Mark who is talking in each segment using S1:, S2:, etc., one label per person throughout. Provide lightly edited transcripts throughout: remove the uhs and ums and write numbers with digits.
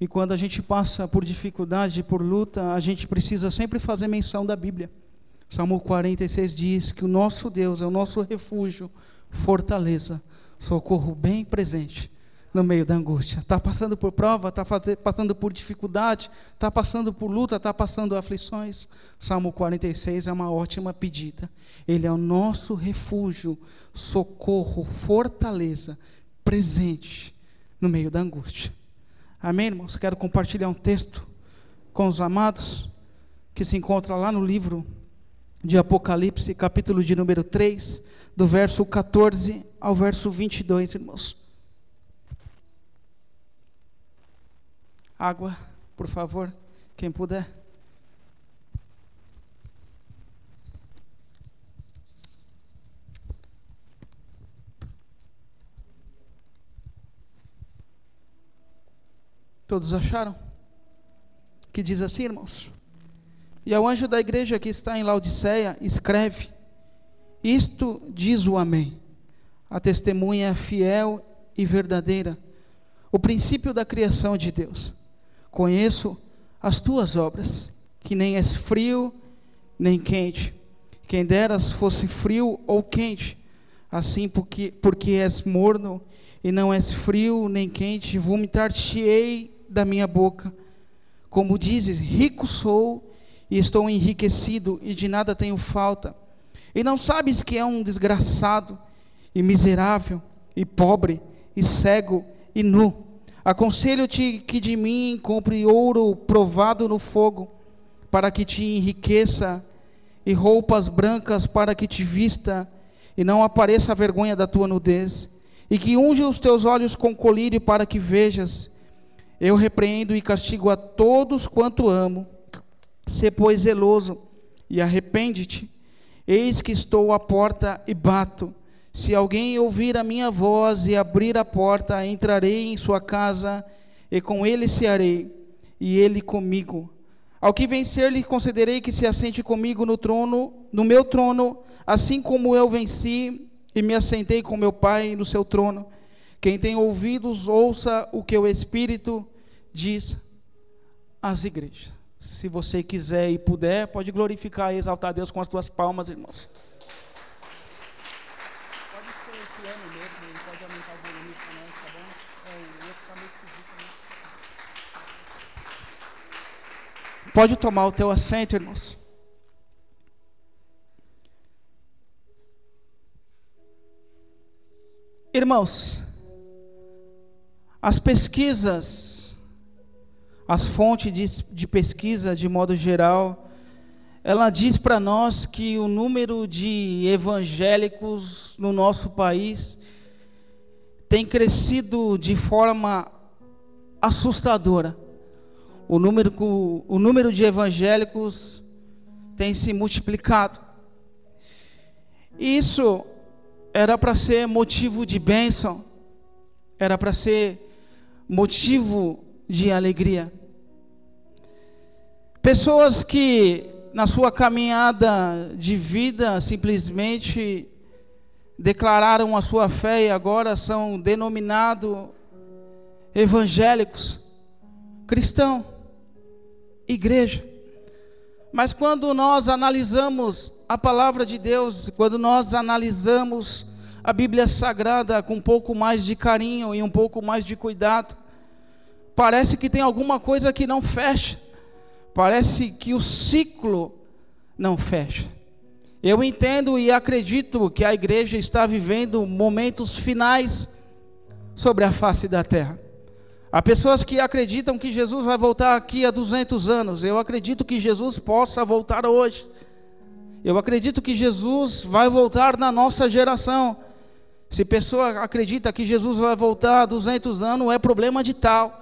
S1: E quando a gente passa por dificuldade, por luta, a gente precisa sempre fazer menção da Bíblia. Salmo 46 diz que o nosso Deus é o nosso refúgio, fortaleza, socorro bem presente no meio da angústia. Está passando por prova, está passando por dificuldade, está passando por luta, está passando aflições. Salmo 46 é uma ótima pedida. Ele é o nosso refúgio, socorro, fortaleza, presente no meio da angústia. Amém, irmãos? Quero compartilhar um texto com os amados, que se encontra lá no livro de Apocalipse, capítulo de número 3, do verso 14 ao verso 22, irmãos. Água, por favor, quem puder. Todos acharam? Que diz assim, irmãos: e ao anjo da igreja que está em Laodiceia, escreve: isto diz o Amém, a testemunha fiel e verdadeira, o princípio da criação de Deus. Conheço as tuas obras, que nem és frio nem quente. Quem deras fosse frio ou quente, assim porque és morno e não és frio nem quente, vomitar-te-ei da minha boca. Como dizes, rico sou e estou enriquecido e de nada tenho falta. E não sabes que é um desgraçado e miserável e pobre e cego e nu. Aconselho-te que de mim compre ouro provado no fogo, para que te enriqueça, e roupas brancas para que te vista, e não apareça a vergonha da tua nudez, e que unge os teus olhos com colírio para que vejas. Eu repreendo e castigo a todos quanto amo. Sê, pois, zeloso e arrepende-te. Eis que estou à porta e bato. Se alguém ouvir a minha voz e abrir a porta, entrarei em sua casa e com ele cearei, e ele comigo. Ao que vencer, lhe concederei que se assente comigo no meu trono, assim como eu venci e me assentei com meu Pai no seu trono. Quem tem ouvidos, ouça o que o Espírito diz às igrejas. Se você quiser e puder, pode glorificar e exaltar a Deus com as tuas palmas, irmãos. Pode ser piano mesmo, pode aumentar o volume também, tá bom? Ia ficar meio esquisito, né? Pode tomar o teu assento, irmãos. Irmãos, as pesquisas, as fontes de pesquisa, de modo geral, ela diz para nós que o número de evangélicos no nosso país tem crescido de forma assustadora. O número de evangélicos tem se multiplicado. Isso era para ser motivo de bênção, era para ser motivo de alegria. Pessoas que na sua caminhada de vida simplesmente declararam a sua fé e agora são denominados evangélicos, cristão, igreja. Mas quando nós analisamos a palavra de Deus, quando nós analisamos a Bíblia Sagrada com um pouco mais de carinho e um pouco mais de cuidado, parece que tem alguma coisa que não fecha. Parece que o ciclo não fecha. Eu entendo e acredito que a igreja está vivendo momentos finais sobre a face da terra. Há pessoas que acreditam que Jesus vai voltar aqui a 200 anos. Eu acredito que Jesus possa voltar hoje. Eu acredito que Jesus vai voltar na nossa geração. Se pessoa acredita que Jesus vai voltar a 200 anos, não é problema de tal.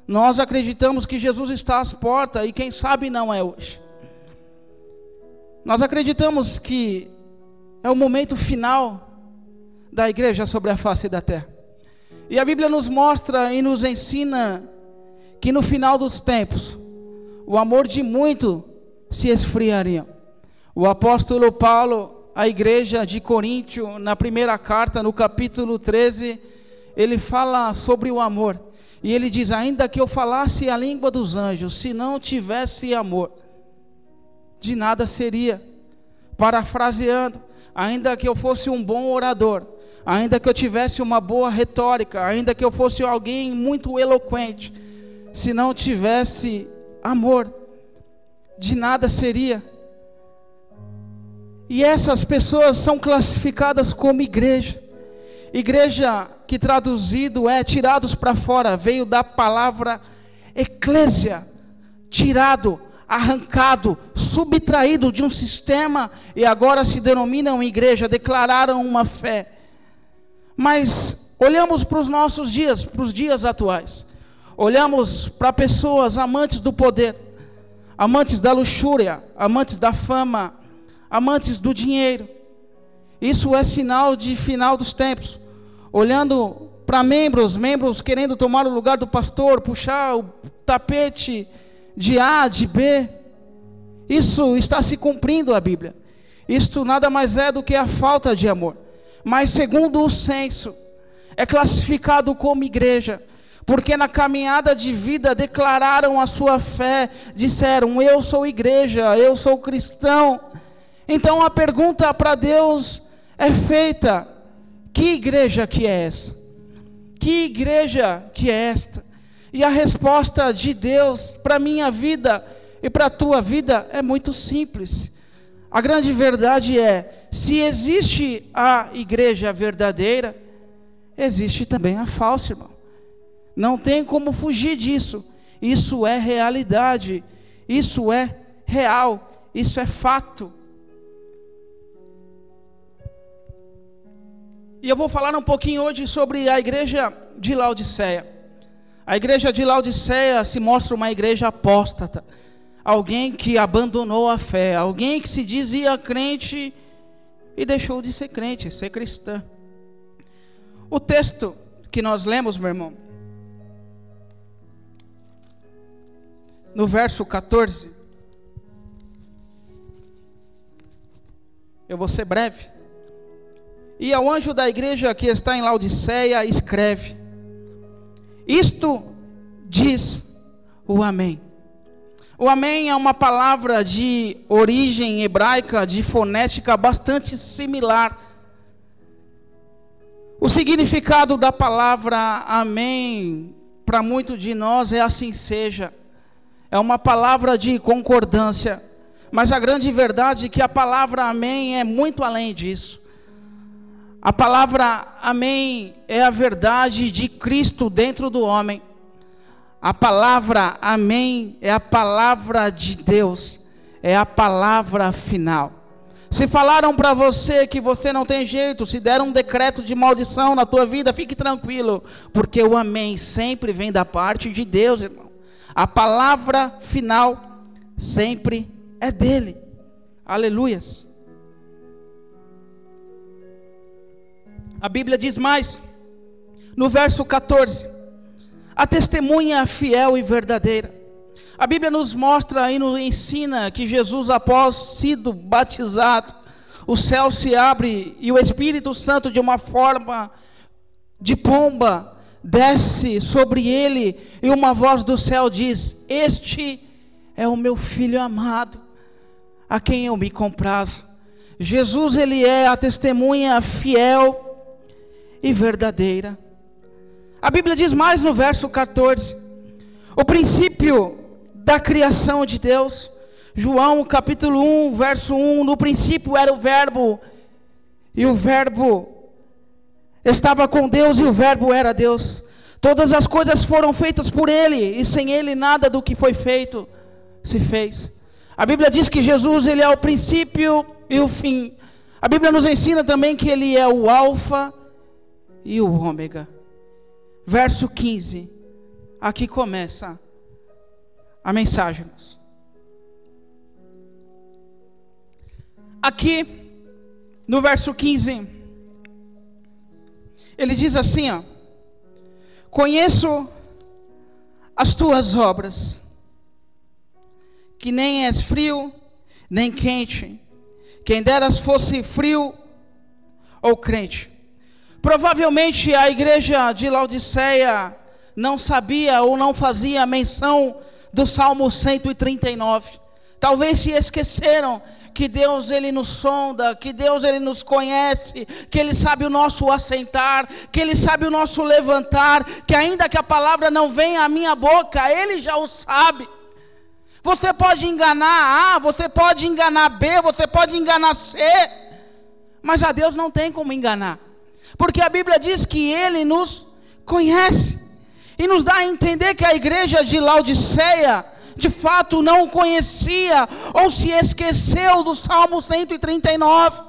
S1: Nós acreditamos que Jesus está às portas e quem sabe não é hoje. Nós acreditamos que é o momento final da igreja sobre a face da terra. E a Bíblia nos mostra e nos ensina que no final dos tempos, o amor de muito se esfriaria. O apóstolo Paulo, à igreja de Coríntio, na primeira carta, no capítulo 13, ele fala sobre o amor. E ele diz: ainda que eu falasse a língua dos anjos, se não tivesse amor, de nada seria. Parafraseando, ainda que eu fosse um bom orador, ainda que eu tivesse uma boa retórica, ainda que eu fosse alguém muito eloquente, se não tivesse amor, de nada seria. E essas pessoas são classificadas como igreja. Igreja que traduzido é tirados para fora, veio da palavra eclésia, tirado, arrancado, subtraído de um sistema, e agora se denominam igreja, declararam uma fé. Mas olhamos para os nossos dias, para os dias atuais, olhamos para pessoas amantes do poder, amantes da luxúria, amantes da fama, amantes do dinheiro. Isso é sinal de final dos tempos. Olhando para membros querendo tomar o lugar do pastor, puxar o tapete de A, de B. Isso está se cumprindo a Bíblia. Isto nada mais é do que a falta de amor. Mas segundo o censo, é classificado como igreja, porque na caminhada de vida declararam a sua fé, disseram: eu sou igreja, eu sou cristão. Então a pergunta para Deus é feita: que igreja que é essa? Que igreja que é esta? E a resposta de Deus para a minha vida e para a tua vida é muito simples. A grande verdade é: se existe a igreja verdadeira, existe também a falsa, irmão. Não tem como fugir disso. Isso é realidade, isso é real, isso é fato. E eu vou falar um pouquinho hoje sobre a igreja de Laodiceia. A igreja de Laodiceia se mostra uma igreja apóstata. Alguém que abandonou a fé. Alguém que se dizia crente e deixou de ser crente, ser cristã. O texto que nós lemos, meu irmão, no verso 14. Eu vou ser breve. E ao anjo da igreja que está em Laodiceia, escreve: isto diz o Amém. O Amém é uma palavra de origem hebraica, de fonética bastante similar. O significado da palavra Amém, para muitos de nós, é assim seja. É uma palavra de concordância. Mas a grande verdade é que a palavra Amém é muito além disso. A palavra Amém é a verdade de Cristo dentro do homem. A palavra Amém é a palavra de Deus, é a palavra final. Se falaram para você que você não tem jeito, se deram um decreto de maldição na tua vida, fique tranquilo, porque o Amém sempre vem da parte de Deus, irmão. A palavra final sempre é dele. Aleluias. A Bíblia diz mais, no verso 14: a testemunha fiel e verdadeira. A Bíblia nos mostra e nos ensina que Jesus, após sido batizado, o céu se abre e o Espírito Santo, de uma forma de pomba, desce sobre ele, e uma voz do céu diz: este é o meu filho amado, a quem eu me comprazo. Jesus, ele é a testemunha fiel e verdadeira. A Bíblia diz mais no verso 14: o princípio da criação de Deus. João capítulo 1, verso 1: no princípio era o verbo, e o verbo estava com Deus, e o verbo era Deus. Todas as coisas foram feitas por ele, e sem ele nada do que foi feito se fez. A Bíblia diz que Jesus, ele é o princípio e o fim. A Bíblia nos ensina também que ele é o alfa e o ômega. Verso 15, aqui começa a mensagem. Aqui no verso 15, ele diz assim, ó: conheço as tuas obras, que nem és frio nem quente. Quem deras fosse frio ou crente. Provavelmente a igreja de Laodiceia não sabia ou não fazia menção do Salmo 139. Talvez se esqueceram que Deus ele nos sonda, que Deus ele nos conhece, que Ele sabe o nosso assentar, que Ele sabe o nosso levantar, que ainda que a palavra não venha à minha boca, Ele já o sabe. Você pode enganar A, você pode enganar B, você pode enganar C, mas a Deus não tem como enganar, porque a Bíblia diz que Ele nos conhece, e nos dá a entender que a igreja de Laodiceia, de fato não conhecia, ou se esqueceu do Salmo 139,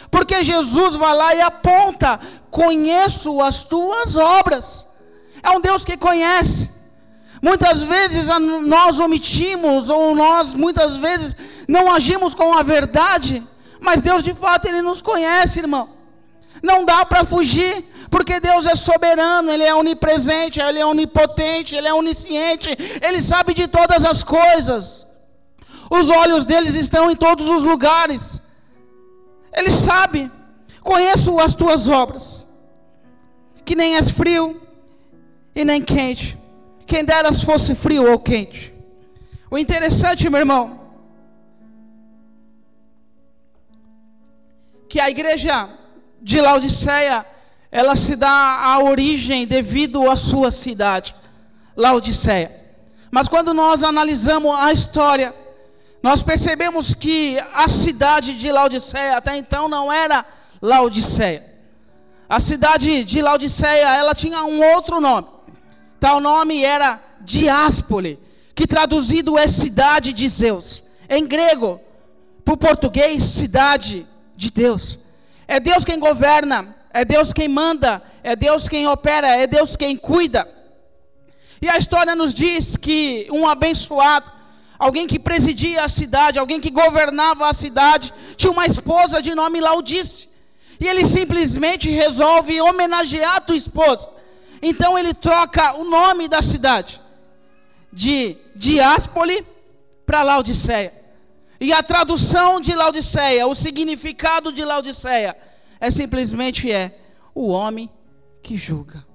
S1: porque Jesus vai lá e aponta: conheço as tuas obras. É um Deus que conhece. Muitas vezes nós omitimos, ou nós muitas vezes não agimos com a verdade, mas Deus de fato Ele nos conhece, irmão. Não dá para fugir, porque Deus é soberano, Ele é onipresente, Ele é onipotente, Ele é onisciente, Ele sabe de todas as coisas. Os olhos deles estão em todos os lugares. Ele sabe. Conheço as tuas obras, que nem és frio e nem quente. Quem dera fosse frio ou quente. O interessante, meu irmão, que a igreja de Laodiceia, ela se dá a origem devido à sua cidade, Laodiceia. Mas quando nós analisamos a história, nós percebemos que a cidade de Laodiceia até então não era Laodiceia. A cidade de Laodiceia, ela tinha um outro nome. Tal nome era Diáspole, que traduzido é cidade de Zeus. Em grego, para o português, cidade de Deus. É Deus quem governa, é Deus quem manda, é Deus quem opera, é Deus quem cuida. E a história nos diz que um abençoado, alguém que presidia a cidade, alguém que governava a cidade, tinha uma esposa de nome Laodice. E ele simplesmente resolve homenagear a tua esposa. Então ele troca o nome da cidade de Diáspole para Laodiceia. E a tradução de Laodiceia, o significado de Laodiceia, simplesmente o homem que julga.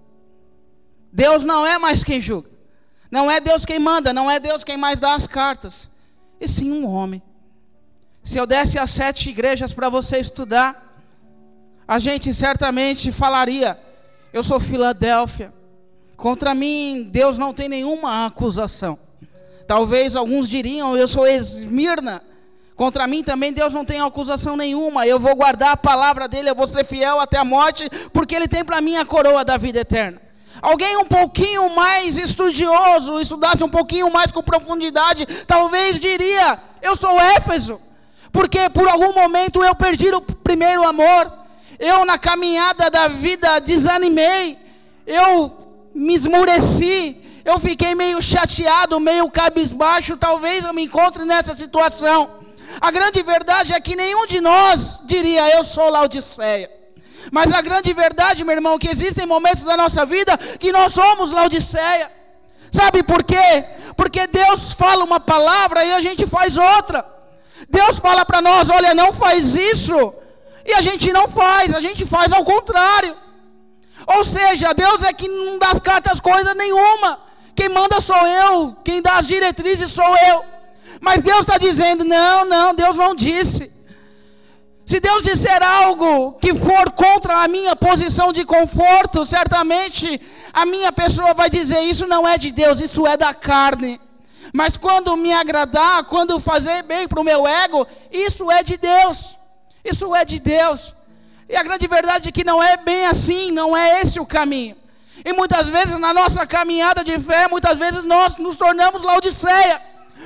S1: Deus não é mais quem julga. Não é Deus quem manda, não é Deus quem mais dá as cartas. E sim um homem. Se eu desse as 7 igrejas para você estudar, a gente certamente falaria: eu sou Filadélfia. Contra mim, Deus não tem nenhuma acusação. Talvez alguns diriam: eu sou Esmirna. Contra mim também Deus não tem acusação nenhuma. Eu vou guardar a palavra dele, eu vou ser fiel até a morte, porque ele tem para mim a coroa da vida eterna. Alguém um pouquinho mais estudioso, estudasse um pouquinho mais com profundidade, talvez diria: eu sou Éfeso, porque por algum momento eu perdi o primeiro amor. Eu na caminhada da vida desanimei, eu me esmureci, eu fiquei meio chateado, meio cabisbaixo. Talvez eu me encontre nessa situação. A grande verdade é que nenhum de nós diria: eu sou Laodiceia. Mas a grande verdade, meu irmão, é que existem momentos da nossa vida que nós somos Laodiceia. Sabe por quê? Porque Deus fala uma palavra e a gente faz outra. Deus fala para nós: olha, não faz isso. E a gente não faz, a gente faz ao contrário. Ou seja, Deus é que não dá as cartas coisa nenhuma. Quem manda sou eu, quem dá as diretrizes sou eu. Mas Deus está dizendo: não, Deus não disse. Se Deus disser algo que for contra a minha posição de conforto, certamente a minha pessoa vai dizer: isso não é de Deus, isso é da carne. Mas quando me agradar, quando fazer bem para o meu ego, isso é de Deus. Isso é de Deus. E a grande verdade é que não é bem assim, não é esse o caminho. E muitas vezes na nossa caminhada de fé, muitas vezes nós nos tornamos Laodiceia.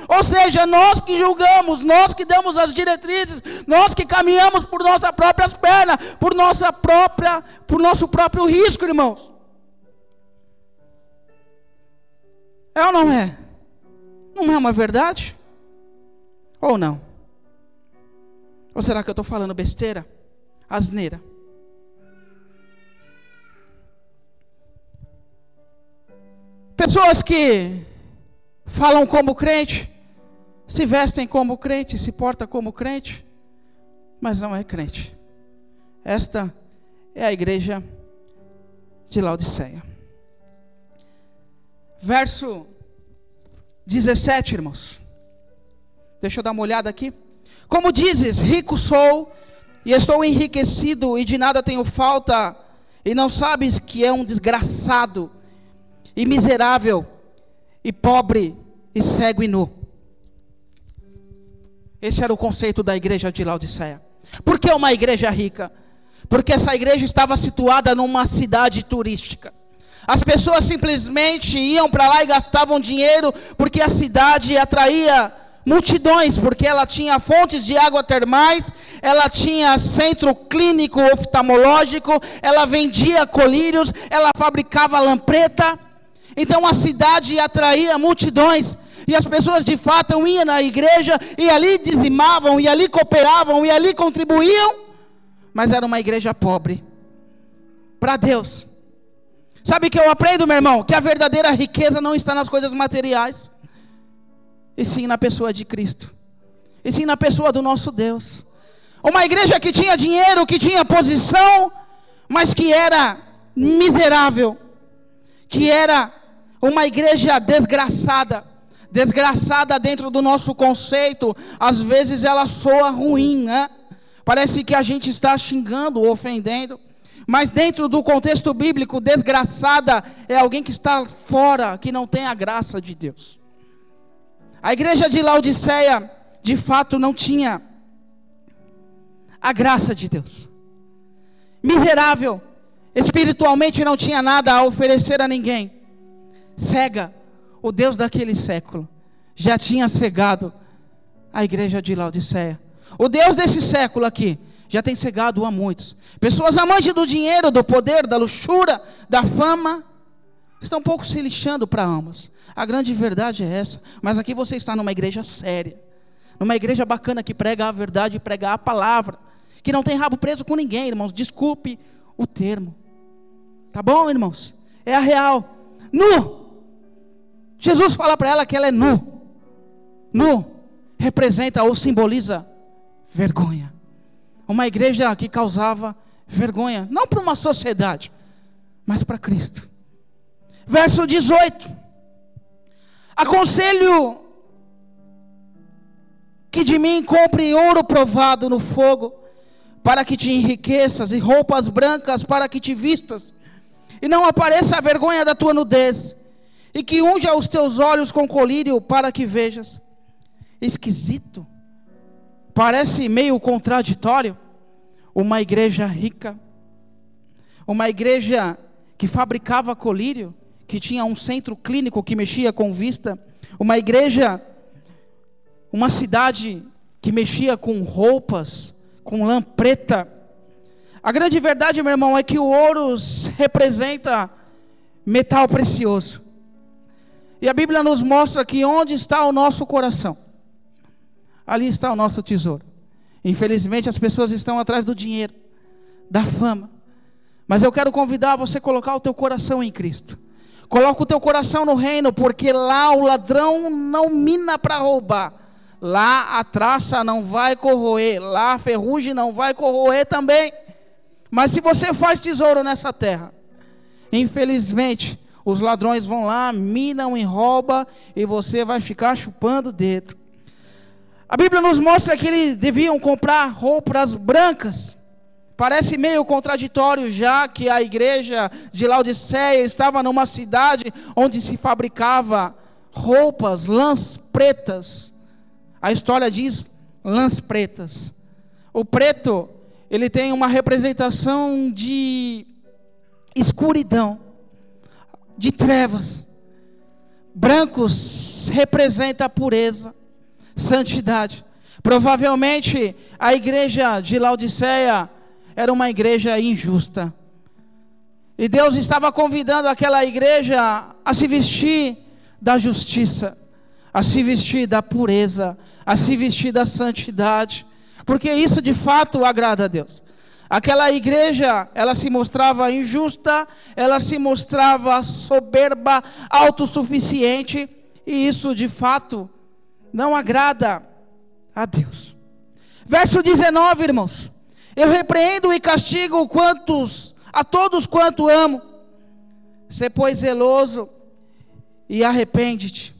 S1: Ou seja, nós que julgamos, nós que damos as diretrizes, nós que caminhamos por nossas próprias pernas, por nosso próprio risco, irmãos. É ou não é? Não é uma verdade? Ou não? Ou será que eu estou falando besteira? Asneira? Pessoas que falam como crente, se vestem como crente, se portam como crente, mas não é crente. Esta é a igreja de Laodiceia. Verso 17, irmãos. Deixa eu dar uma olhada aqui. Como dizes, rico sou, e estou enriquecido, e de nada tenho falta, e não sabes que é um desgraçado, e miserável, e pobre, e cego e nu. Esse era o conceito da igreja de Laodiceia. Por que uma igreja rica? Porque essa igreja estava situada numa cidade turística. As pessoas simplesmente iam para lá e gastavam dinheiro, porque a cidade atraía multidões, porque ela tinha fontes de água termais, ela tinha centro clínico oftalmológico, ela vendia colírios, ela fabricava lampreta. Então a cidade atraía multidões, e as pessoas de fato iam na igreja, e ali dizimavam, e ali cooperavam, e ali contribuíam, mas era uma igreja pobre, para Deus. Sabe o que eu aprendo, meu irmão? Que a verdadeira riqueza não está nas coisas materiais, e sim na pessoa de Cristo, e sim na pessoa do nosso Deus. Uma igreja que tinha dinheiro, que tinha posição, mas que era miserável, que era uma igreja desgraçada. Desgraçada dentro do nosso conceito, às vezes ela soa ruim, né? Parece que a gente está xingando, ofendendo, mas dentro do contexto bíblico, desgraçada é alguém que está fora, que não tem a graça de Deus. A igreja de Laodiceia, de fato, não tinha a graça de Deus. Miserável, espiritualmente não tinha nada a oferecer a ninguém. Cega, o Deus daquele século já tinha cegado a igreja de Laodiceia. O Deus desse século aqui já tem cegado a muitos. Pessoas amantes do dinheiro, do poder, da luxúria, da fama, estão um pouco se lixando para ambos. A grande verdade é essa. Mas aqui você está numa igreja séria, numa igreja bacana que prega a verdade e prega a palavra, que não tem rabo preso com ninguém, irmãos. Desculpe o termo. Tá bom, irmãos? É a real. Nu. Jesus fala para ela que ela é nu. Nu representa ou simboliza vergonha. Uma igreja que causava vergonha, não para uma sociedade, mas para Cristo. Verso 18. Aconselho que de mim compre ouro provado no fogo, para que te enriqueças, e roupas brancas para que te vistas, e não apareça a vergonha da tua nudez, e que unja os teus olhos com colírio para que vejas. Esquisito, parece meio contraditório. Uma igreja rica, uma igreja que fabricava colírio, que tinha um centro clínico que mexia com vista, uma igreja, uma cidade que mexia com roupas, com lampreta. A grande verdade, meu irmão, é que o ouro representa metal precioso. E a Bíblia nos mostra que onde está o nosso coração, ali está o nosso tesouro. Infelizmente as pessoas estão atrás do dinheiro, da fama. Mas eu quero convidar você a colocar o teu coração em Cristo. Coloca o teu coração no reino, porque lá o ladrão não mina para roubar. Lá a traça não vai corroer, lá a ferrugem não vai corroer também. Mas se você faz tesouro nessa terra, infelizmente os ladrões vão lá, minam e roubam, e você vai ficar chupando o dedo. A Bíblia nos mostra que eles deviam comprar roupas brancas. Parece meio contraditório, já que a igreja de Laodiceia estava numa cidade onde se fabricava roupas, lãs pretas. A história diz lãs pretas. O preto, ele tem uma representação de escuridão, de trevas. Brancos representa a pureza, santidade. Provavelmente a igreja de Laodiceia era uma igreja injusta, e Deus estava convidando aquela igreja a se vestir da justiça, a se vestir da pureza, a se vestir da santidade, porque isso de fato agrada a Deus. Aquela igreja, ela se mostrava injusta, ela se mostrava soberba, autossuficiente, e isso de fato não agrada a Deus. Verso 19, irmãos. Eu repreendo e castigo a todos quanto amo. Sê, pois, zeloso e arrepende-te.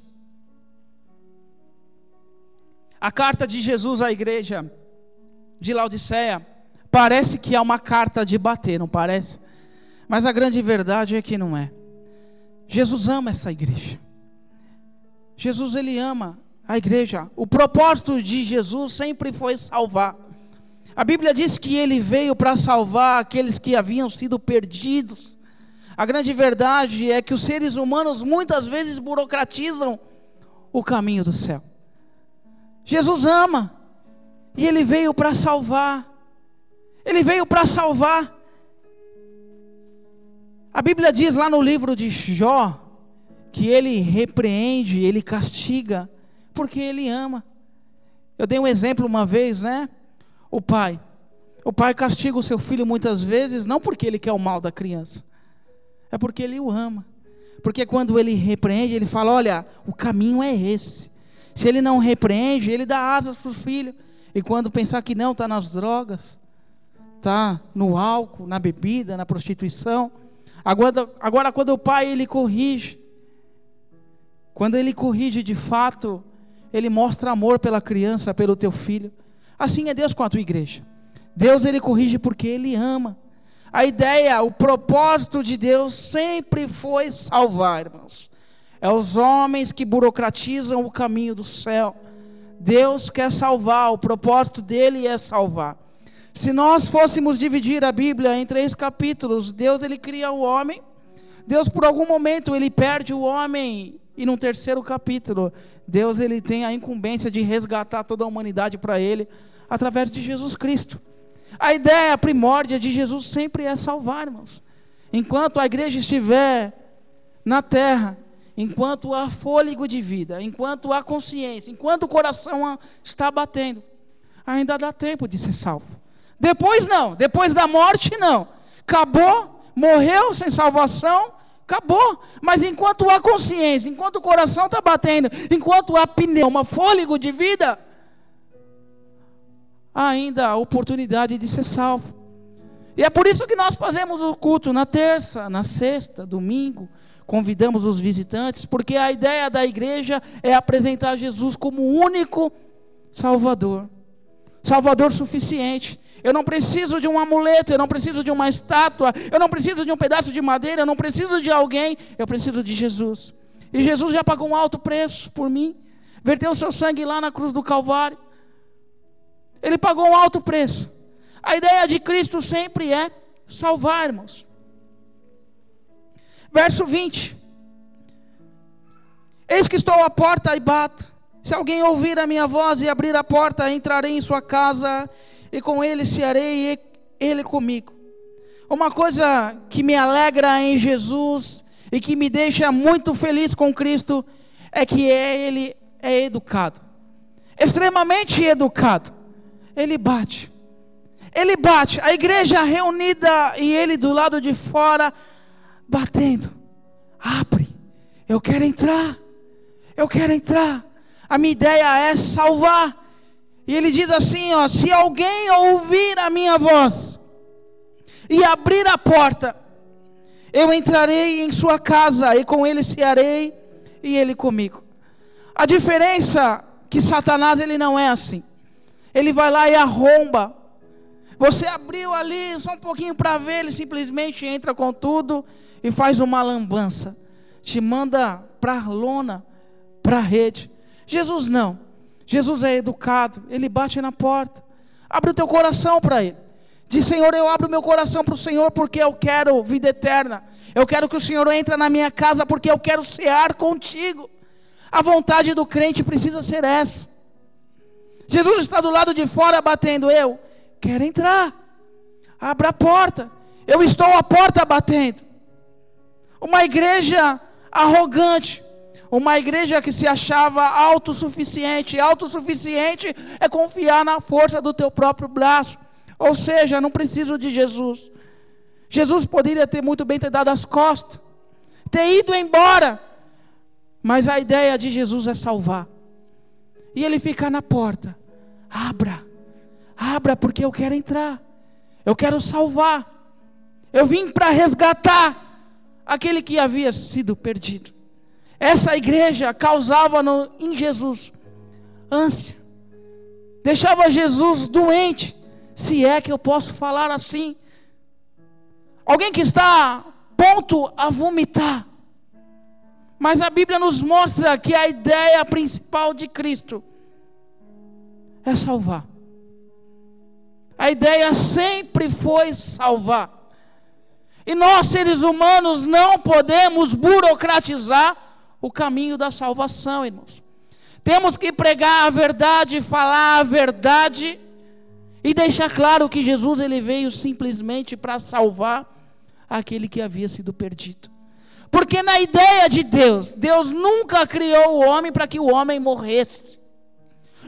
S1: A carta de Jesus à igreja de Laodiceia parece que é uma carta de bater, não parece? Mas a grande verdade é que não é. Jesus ama essa igreja. Jesus, ele ama a igreja. O propósito de Jesus sempre foi salvar. A Bíblia diz que ele veio para salvar aqueles que haviam sido perdidos. A grande verdade é que os seres humanos muitas vezes burocratizam o caminho do céu. Jesus ama, e ele veio para salvar. Ele veio para salvar. A Bíblia diz lá no livro de Jó, que ele repreende, ele castiga, porque ele ama. Eu dei um exemplo uma vez, né? O pai castiga o seu filho muitas vezes, não porque ele quer o mal da criança, é porque ele o ama. Porque quando ele repreende, ele fala, olha, o caminho é esse. Se ele não repreende, ele dá asas para o filho. E quando pensar que não, está nas drogas, está no álcool, na bebida, na prostituição. Agora quando o pai ele corrige, quando ele corrige de fato, ele mostra amor pela criança, pelo teu filho. Assim é Deus com a tua igreja. Deus ele corrige porque ele ama. A ideia, o propósito de Deus sempre foi salvar, irmãos. É os homens que burocratizam o caminho do céu. Deus quer salvar, o propósito dele é salvar. Se nós fôssemos dividir a Bíblia em 3 capítulos, Deus ele cria o homem. Deus por algum momento ele perde o homem. E no 3º capítulo, Deus ele tem a incumbência de resgatar toda a humanidade para ele, através de Jesus Cristo. A ideia primórdia de Jesus sempre é salvar, irmãos. Enquanto a igreja estiver na terra, enquanto há fôlego de vida, enquanto há consciência, enquanto o coração está batendo, ainda dá tempo de ser salvo. Depois não, depois da morte não. Acabou, morreu sem salvação, acabou. Mas enquanto há consciência, enquanto o coração está batendo, enquanto há pneuma, fôlego de vida, há ainda a oportunidade de ser salvo. E é por isso que nós fazemos o culto na terça, na sexta, domingo. Convidamos os visitantes, porque a ideia da igreja é apresentar Jesus como o único Salvador. Salvador suficiente. Eu não preciso de um amuleto, eu não preciso de uma estátua, eu não preciso de um pedaço de madeira, eu não preciso de alguém, eu preciso de Jesus. E Jesus já pagou um alto preço por mim, verteu o seu sangue lá na cruz do Calvário. Ele pagou um alto preço. A ideia de Cristo sempre é salvar, irmãos. Verso 20. Eis que estou à porta e bato. Se alguém ouvir a minha voz e abrir a porta, entrarei em sua casa, e com ele cearei, e ele comigo. Uma coisa que me alegra em Jesus, e que me deixa muito feliz com Cristo, é que ele é educado. Extremamente educado. Ele bate. Ele bate. A igreja reunida, e ele do lado de fora, batendo. Abre, eu quero entrar, eu quero entrar. A minha ideia é salvar. E ele diz assim, ó, se alguém ouvir a minha voz e abrir a porta, eu entrarei em sua casa, e com ele cearei, e ele comigo. A diferença que Satanás ele não é assim. Ele vai lá e arromba. Você abriu ali só um pouquinho para ver, ele simplesmente entra com tudo e faz uma lambança, te manda para a lona, para a rede. Jesus não. Jesus é educado, ele bate na porta. Abre o teu coração para ele. Diz, Senhor, eu abro meu coração para o Senhor, porque eu quero vida eterna. Eu quero que o Senhor entre na minha casa, porque eu quero cear contigo. A vontade do crente precisa ser essa. Jesus está do lado de fora batendo, eu quero entrar. Abra a porta. Eu estou à porta batendo. Uma igreja arrogante, uma igreja que se achava autossuficiente. Autossuficiente é confiar na força do teu próprio braço. Ou seja, não preciso de Jesus. Jesus poderia ter muito bem ter dado as costas, ter ido embora. Mas a ideia de Jesus é salvar. E ele fica na porta. Abra, abra, porque eu quero entrar. Eu quero salvar. Eu vim para resgatar aquele que havia sido perdido. essa igreja causava em Jesus ânsia, deixava Jesus doente, se é que eu posso falar assim. Alguém que está pronto a vomitar. Mas a Bíblia nos mostra que a ideia principal de Cristo é salvar. A ideia sempre foi salvar. E nós, seres humanos, não podemos burocratizar o caminho da salvação, irmãos. Temos que pregar a verdade, falar a verdade e deixar claro que Jesus ele veio simplesmente para salvar aquele que havia sido perdido. Porque na ideia de Deus, Deus nunca criou o homem para que o homem morresse.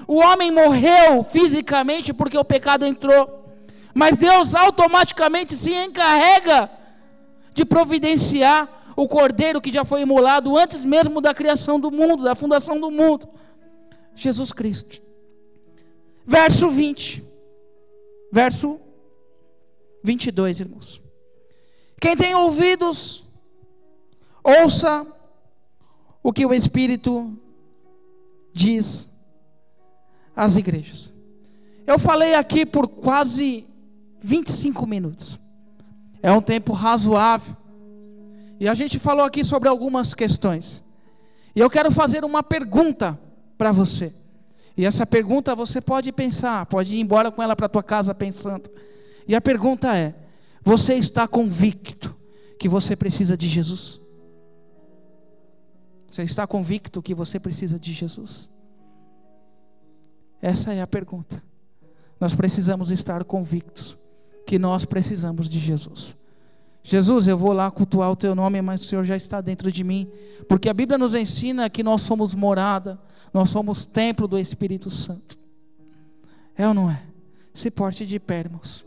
S1: O homem morreu fisicamente porque o pecado entrou, mas Deus automaticamente se encarrega de providenciar o cordeiro que já foi imolado antes mesmo da criação do mundo, da fundação do mundo, Jesus Cristo. Verso 20, verso 22, irmãos. Quem tem ouvidos, ouça o que o Espírito diz às igrejas. Eu falei aqui por quase 25 minutos. É um tempo razoável. E a gente falou aqui sobre algumas questões. E eu quero fazer uma pergunta para você. E essa pergunta você pode pensar, pode ir embora com ela para a tua casa pensando. E a pergunta é: você está convicto que você precisa de Jesus? Você está convicto que você precisa de Jesus? Essa é a pergunta. Nós precisamos estar convictos que nós precisamos de Jesus. Jesus, eu vou lá cultuar o teu nome, mas o Senhor já está dentro de mim. Porque a Bíblia nos ensina que nós somos morada, nós somos templo do Espírito Santo. É ou não é? Se porte de pé, irmãos.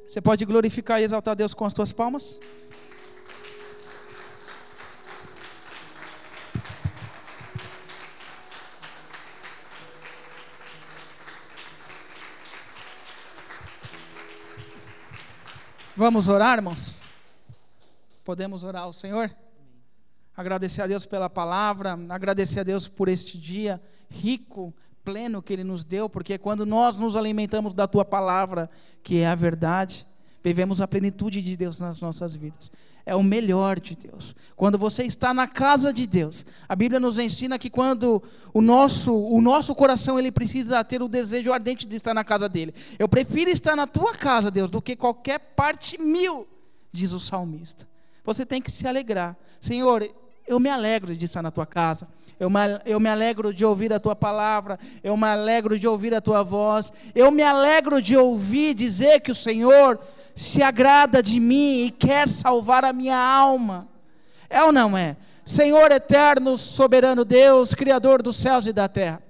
S1: Você pode glorificar e exaltar a Deus com as tuas palmas? Vamos orar, irmãos? Podemos orar ao Senhor? Agradecer a Deus pela palavra, agradecer a Deus por este dia rico, pleno que Ele nos deu, porque quando nós nos alimentamos da Tua palavra, que é a verdade, vivemos a plenitude de Deus nas nossas vidas. É o melhor de Deus. Quando você está na casa de Deus, a Bíblia nos ensina que quando o nosso coração ele precisa ter o desejo ardente de estar na casa dele. Eu prefiro estar na tua casa, Deus, do que qualquer parte mil, diz o salmista. Você tem que se alegrar. Senhor, eu me alegro de estar na tua casa. Eu me alegro de ouvir a tua palavra. Eu me alegro de ouvir a tua voz. Eu me alegro de ouvir dizer que o Senhor se agrada de mim e quer salvar a minha alma. É ou não é? Senhor eterno, soberano Deus, Criador dos céus e da terra.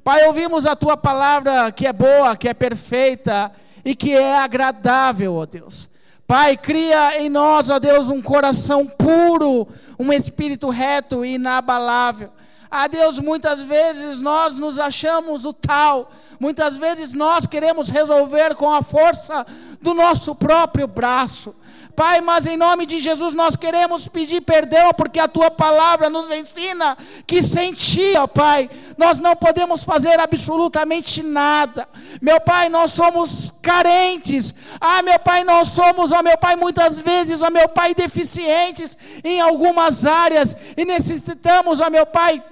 S1: Pai, ouvimos a tua palavra que é boa, que é perfeita e que é agradável, ó Deus. Pai, cria em nós, ó Deus, um coração puro, um espírito reto e inabalável. Ah, Deus, muitas vezes nós nos achamos o tal, muitas vezes nós queremos resolver com a força do nosso próprio braço. Pai, mas em nome de Jesus nós queremos pedir perdão, porque a Tua palavra nos ensina que sem Ti, ó Pai, nós não podemos fazer absolutamente nada. Meu Pai, nós somos carentes. Ah, meu Pai, nós somos, ó meu Pai, muitas vezes, ó meu Pai, deficientes em algumas áreas, e necessitamos, ó meu Pai,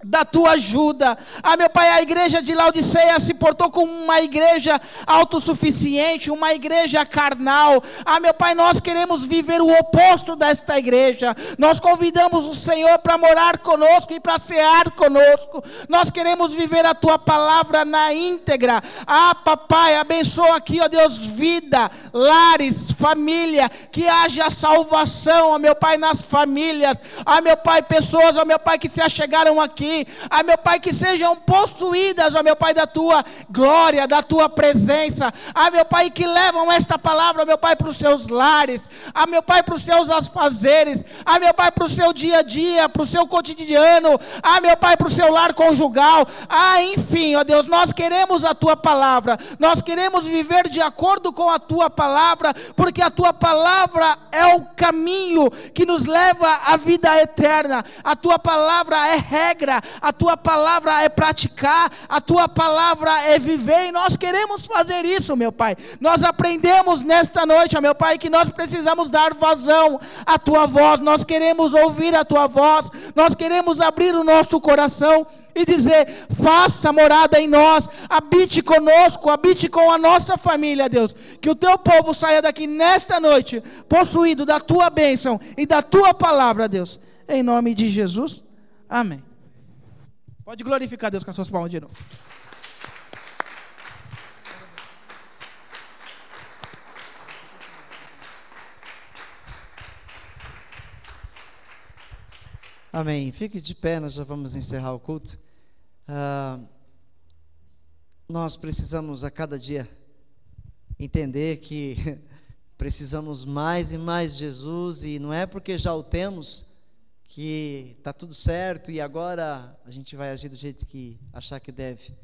S1: da tua ajuda. Ah, meu Pai, a igreja de Laodiceia se portou como uma igreja autossuficiente, uma igreja carnal. Ah, meu Pai, nós queremos viver o oposto desta igreja. Nós convidamos o Senhor para morar conosco e para cear conosco. Nós queremos viver a tua palavra na íntegra. Ah, papai, abençoa aqui, ó Deus, vida, lares, família, que haja salvação, ó meu Pai, nas famílias. Ah, meu Pai, pessoas, ó meu Pai, que se achegaram aqui Ti, meu Pai, que sejam possuídas, meu Pai, da Tua glória, da Tua presença, meu Pai, que levam esta palavra, meu Pai, para os seus lares, meu Pai, para os seus afazeres, meu Pai, para o seu dia a dia, para o seu cotidiano, meu Pai, para o seu lar conjugal, enfim, ó Deus, nós queremos a Tua palavra, nós queremos viver de acordo com a Tua palavra, porque a Tua palavra é o caminho que nos leva à vida eterna, a Tua palavra é regra, a Tua palavra é praticar, a Tua palavra é viver, e nós queremos fazer isso, meu Pai. Nós aprendemos nesta noite, meu Pai, que nós precisamos dar vazão à Tua voz, nós queremos ouvir a Tua voz, nós queremos abrir o nosso coração e dizer: faça morada em nós, habite conosco, habite com a nossa família, Deus, que o Teu povo saia daqui nesta noite, possuído da Tua bênção e da Tua palavra, Deus, em nome de Jesus, amém. Pode glorificar Deus com as suas palmas de novo.
S2: Amém. Fique de pé, nós já vamos encerrar o culto. Nós precisamos a cada dia entender que precisamos mais e mais de Jesus, e não é porque já o temos que está tudo certo e agora a gente vai agir do jeito que achar que deve,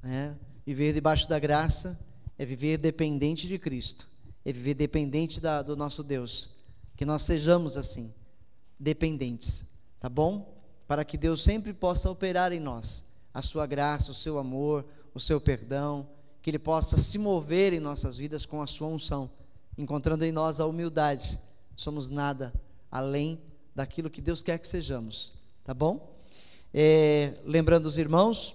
S2: né? Viver debaixo da graça é viver dependente de Cristo, é viver dependente do nosso Deus, que nós sejamos assim, dependentes, tá bom? Para que Deus sempre possa operar em nós a sua graça, o seu amor, o seu perdão, que Ele possa se mover em nossas vidas com a sua unção, encontrando em nós a humildade. Somos nada além daquilo que Deus quer que sejamos, tá bom? Lembrando os irmãos,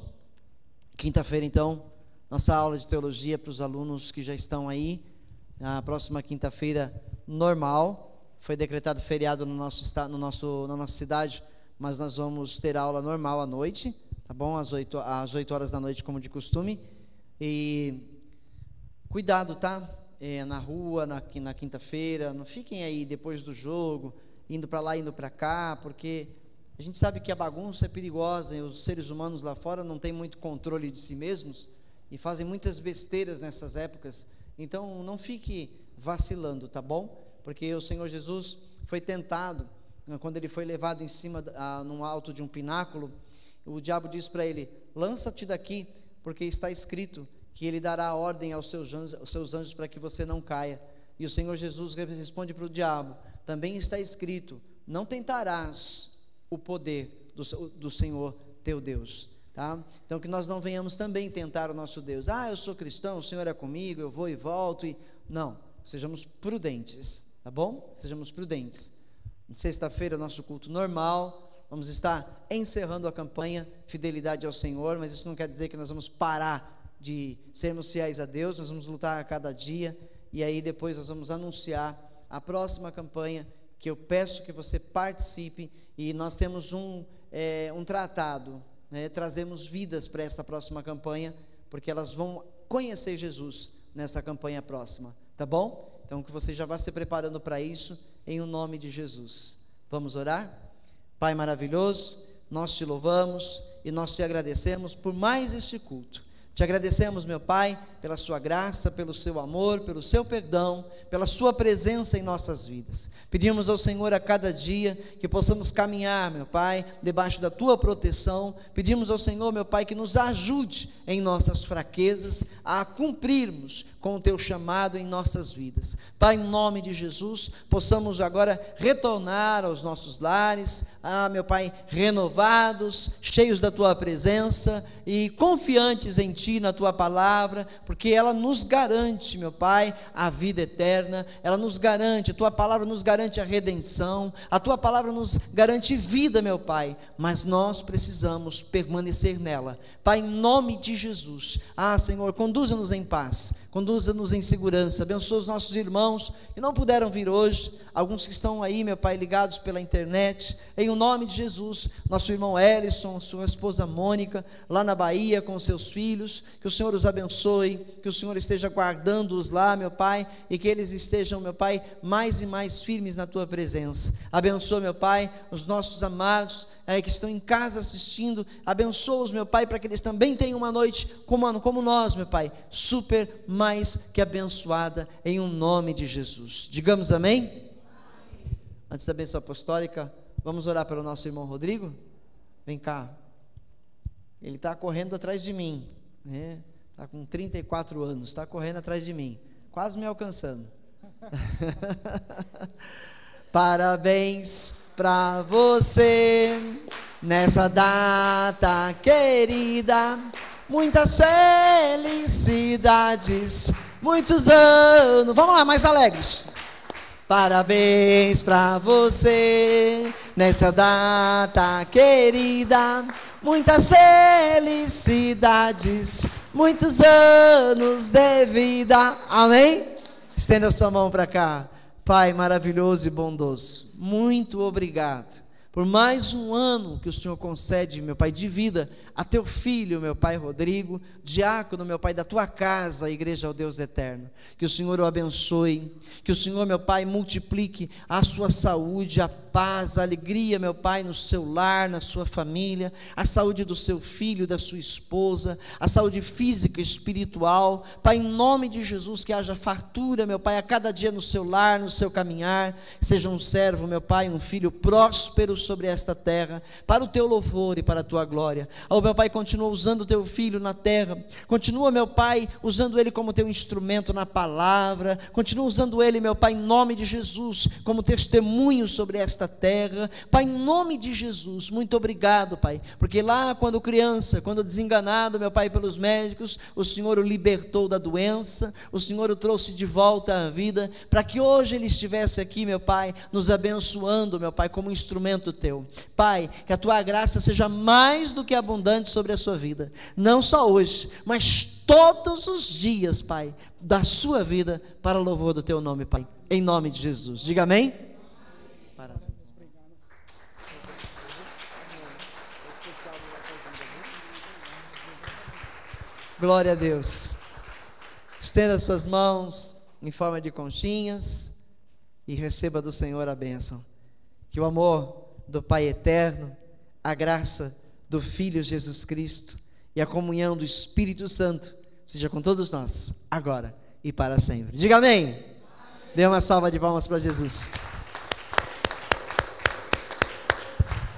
S2: quinta-feira então, nossa aula de teologia para os alunos que já estão aí, na próxima quinta-feira normal, foi decretado feriado no nosso estado, na nossa cidade, mas nós vamos ter aula normal à noite, tá bom? Às 8 horas da noite, como de costume. E cuidado, tá? Na rua, na quinta-feira, não fiquem aí depois do jogo, indo para lá, indo para cá, porque a gente sabe que a bagunça é perigosa, e os seres humanos lá fora não têm muito controle de si mesmos, e fazem muitas besteiras nessas épocas. Então não fique vacilando, tá bom? Porque o Senhor Jesus foi tentado, quando Ele foi levado em cima, no alto de um pináculo, o diabo disse para Ele: lança-te daqui, porque está escrito que Ele dará ordem aos seus anjos para que você não caia. E o Senhor Jesus responde para o diabo: também está escrito, não tentarás o poder do Senhor teu Deus, tá? Então que nós não venhamos também tentar o nosso Deus. Eu sou cristão, o Senhor é comigo, eu vou e volto, não, sejamos prudentes, tá bom? Sejamos prudentes. Sexta-feira, nosso culto normal, vamos estar encerrando a campanha Fidelidade ao Senhor, mas isso não quer dizer que nós vamos parar de sermos fiéis a Deus, nós vamos lutar a cada dia, e aí depois nós vamos anunciar a próxima campanha, que eu peço que você participe, e nós temos um tratado, né? Trazemos vidas para essa próxima campanha, porque elas vão conhecer Jesus nessa campanha próxima, tá bom? Então que você já vá se preparando para isso, em o nome de Jesus. Vamos orar? Pai maravilhoso, nós te louvamos e nós te agradecemos por mais este culto. Te agradecemos, meu Pai, pela sua graça, pelo seu amor, pelo seu perdão, pela sua presença em nossas vidas. Pedimos ao Senhor a cada dia que possamos caminhar, meu Pai, debaixo da tua proteção. Pedimos ao Senhor, meu Pai, que nos ajude em nossas fraquezas a cumprirmos com o teu chamado em nossas vidas. Pai, em nome de Jesus, possamos agora retornar aos nossos lares, meu Pai, renovados, cheios da tua presença e confiantes em ti, na tua palavra, porque ela nos garante, meu Pai, a vida eterna, ela nos garante, a tua palavra nos garante a redenção, a tua palavra nos garante vida, meu Pai, mas nós precisamos permanecer nela. Pai, em nome de Jesus, Senhor, conduza-nos em paz, conduza-nos em segurança, abençoa os nossos irmãos que não puderam vir hoje, alguns que estão aí, meu Pai, ligados pela internet, em o nome de Jesus, nosso irmão Ellison, sua esposa Mônica, lá na Bahia com seus filhos, filhos, que o Senhor os abençoe, que o Senhor esteja guardando-os lá, meu Pai, e que eles estejam, meu Pai, mais e mais firmes na Tua presença. Abençoa, meu Pai, os nossos amados que estão em casa assistindo, abençoa-os, meu Pai, para que eles também tenham uma noite como nós, meu Pai, super mais que abençoada, em um nome de Jesus. Digamos amém? Antes da bênção apostólica, vamos orar pelo nosso irmão Rodrigo? Vem cá. Ele está correndo atrás de mim, né? Está com 34 anos, está correndo atrás de mim, quase me alcançando. Parabéns para você, nessa data querida, muitas felicidades, muitos anos, vamos lá, mais alegres. Parabéns para você, nessa data querida, muitas felicidades, muitos anos de vida, amém? Estenda a sua mão para cá. Pai maravilhoso e bondoso, muito obrigado por mais um ano que o Senhor concede, meu Pai, de vida a teu filho, meu Pai Rodrigo, diácono, meu Pai, da tua casa, a igreja ao Deus eterno. Que o Senhor o abençoe, que o Senhor, meu Pai, multiplique a sua saúde, a paz, a alegria, meu Pai, no seu lar, na sua família, a saúde do seu filho, da sua esposa, a saúde física e espiritual. Pai, em nome de Jesus, que haja fartura, meu Pai, a cada dia no seu lar, no seu caminhar. Seja um servo, meu Pai, um filho próspero sobre esta terra, para o teu louvor e para a tua glória. Oh, meu Pai, continua usando o teu filho na terra, continua, meu Pai, usando ele como teu instrumento na palavra, continua usando ele, meu Pai, em nome de Jesus, como testemunho sobre esta terra. Pai, em nome de Jesus, muito obrigado, Pai, porque lá quando criança, quando desenganado, meu Pai, pelos médicos, o Senhor o libertou da doença, o Senhor o trouxe de volta à vida, para que hoje ele estivesse aqui, meu Pai, nos abençoando, meu Pai, como instrumento teu. Pai, que a tua graça seja mais do que abundante sobre a sua vida, não só hoje, mas todos os dias, Pai, da sua vida, para o louvor do teu nome, Pai, em nome de Jesus. Diga amém. Glória a Deus. Estenda suas mãos em forma de conchinhas e receba do Senhor a bênção. Que o amor do Pai eterno, a graça do Filho Jesus Cristo e a comunhão do Espírito Santo seja com todos nós, agora e para sempre. Diga amém. Amém. Dê uma salva de palmas para Jesus.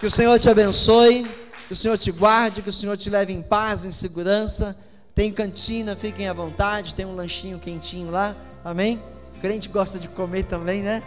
S2: Que o Senhor te abençoe, que o Senhor te guarde, que o Senhor te leve em paz, em segurança. Tem cantina, fiquem à vontade, tem um lanchinho quentinho lá, amém? O crente gosta de comer também, né?